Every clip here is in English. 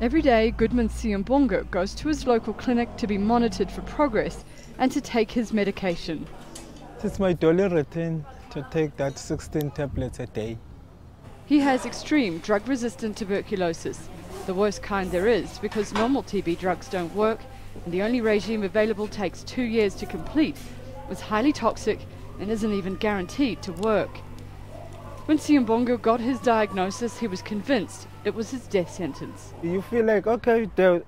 Every day, Goodman Siambongo goes to his local clinic to be monitored for progress and to take his medication. It's my daily routine to take that 16 tablets a day. He has extreme drug-resistant tuberculosis, the worst kind there is because normal TB drugs don't work and the only regime available takes 2 years to complete, was highly toxic and isn't even guaranteed to work. When Siambongo got his diagnosis, he was convinced it was his death sentence. You feel like, okay, the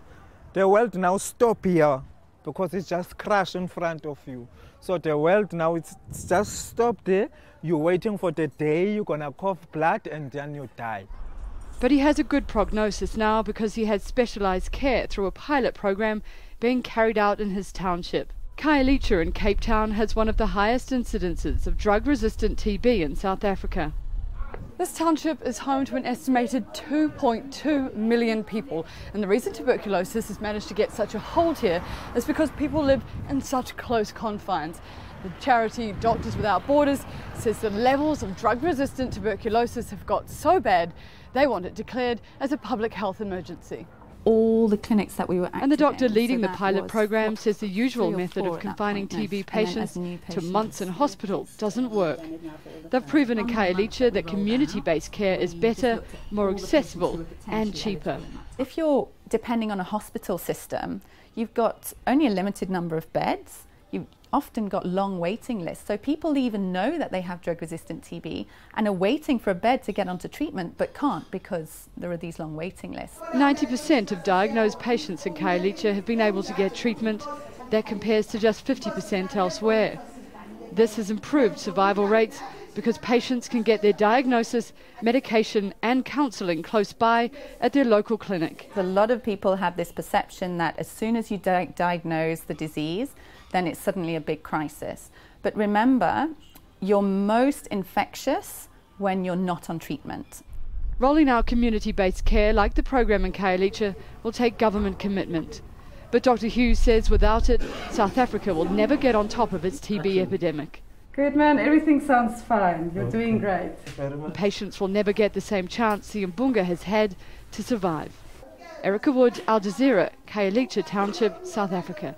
world now stop here because it's just crashed in front of you. So the world now, it's just stopped there. You're waiting for the day you're gonna cough blood and then you die. But he has a good prognosis now because he had specialised care through a pilot program being carried out in his township. Khayelitsha in Cape Town has one of the highest incidences of drug-resistant TB in South Africa. This township is home to an estimated 2.2 million people, and the reason tuberculosis has managed to get such a hold here is because people live in such close confines. The charity Doctors Without Borders says the levels of drug-resistant tuberculosis have got so bad they want it declared as a public health emergency. All the clinics that we were active And the doctor in, leading so the pilot program says the usual method of confining TB patients to months in hospital doesn't work. They've proven in Khayelitsha that community-based care is better, more accessible and cheaper. If you're depending on a hospital system, you've got only a limited number of beds. You've often got long waiting lists. So people even know that they have drug-resistant TB and are waiting for a bed to get onto treatment, but can't because there are these long waiting lists. 90% of diagnosed patients in Khayelitsha have been able to get treatment. That compares to just 50% elsewhere. This has improved survival rates because patients can get their diagnosis, medication and counselling close by at their local clinic. A lot of people have this perception that as soon as you diagnose the disease, then it's suddenly a big crisis. But remember, you're most infectious when you're not on treatment. Rolling out community-based care like the program in Khayelitsha will take government commitment. But Dr. Hughes says without it, South Africa will never get on top of its TB epidemic. Good man, everything sounds fine. You're doing great. Patients will never get the same chance Siambongo has had to survive. Erica Wood, Al Jazeera, Khayelitsha Township, South Africa.